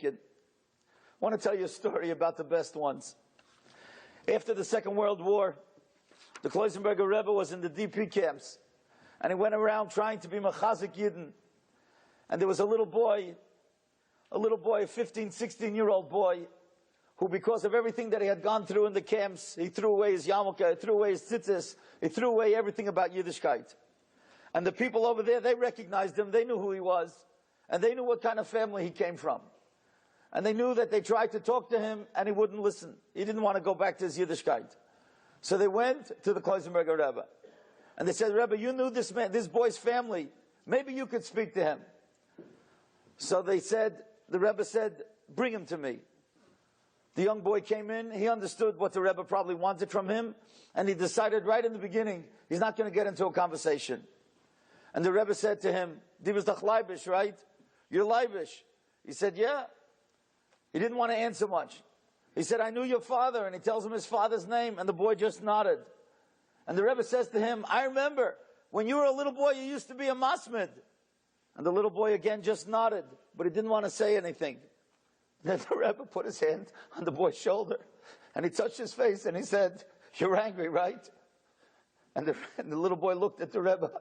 taken. I want to tell you a story about the best ones. After the Second World War, the Klausenberger Rebbe was in the DP camps, and he went around trying to be Machazik Yidden. And there was a little boy, a 15, 16-year-old boy, who, because of everything that he had gone through in the camps, he threw away his yarmulke, he threw away his tzitzis, he threw away everything about Yiddishkeit. And the people over there, they recognized him, they knew who he was, and they knew what kind of family he came from. And they knew that they tried to talk to him, and he wouldn't listen. He didn't want to go back to his Yiddishkeit. So they went to the Klausenberger Rebbe. And they said, Rebbe, you knew this man, this boy's family. Maybe you could speak to him. So they said, the Rebbe said, bring him to me. The young boy came in, he understood what the Rebbe probably wanted from him, and he decided right in the beginning, he's not going to get into a conversation. And the Rebbe said to him, "Die bist doch Leibish, right? You're Leibish." He said, "Yeah." He didn't want to answer much. He said, "I knew your father," and he tells him his father's name, and the boy just nodded. And the Rebbe says to him, "I remember, when you were a little boy, you used to be a masmid." And the little boy again just nodded, but he didn't want to say anything. Then the Rebbe put his hand on the boy's shoulder, and he touched his face, and he said, "You're angry, right?" And the little boy looked at the Rebbe,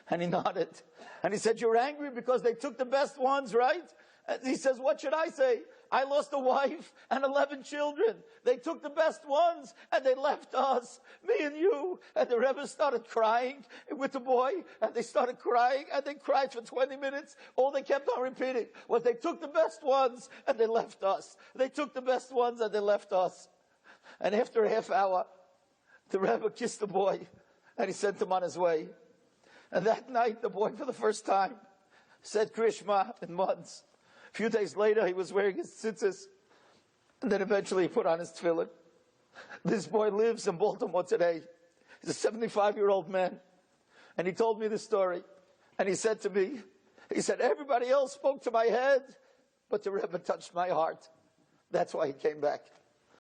and he nodded. And he said, "You're angry because they took the best ones, right?" And he says, "What should I say? I lost a wife and 11 children. They took the best ones, and they left us, me and you." And the Rebbe started crying with the boy, and they started crying, and they cried for 20 minutes. All they kept on repeating was, "They took the best ones, and they left us. They took the best ones, and they left us." And after a half hour, the Rebbe kissed the boy, and he sent him on his way. And that night, the boy, for the first time, said Krishma in months. A few days later, he was wearing his tzitzis, and then eventually he put on his tefillin. This boy lives in Baltimore today. He's a 75-year-old man. And he told me this story. And he said to me, he said, "Everybody else spoke to my head, but the Rebbe touched my heart." That's why he came back.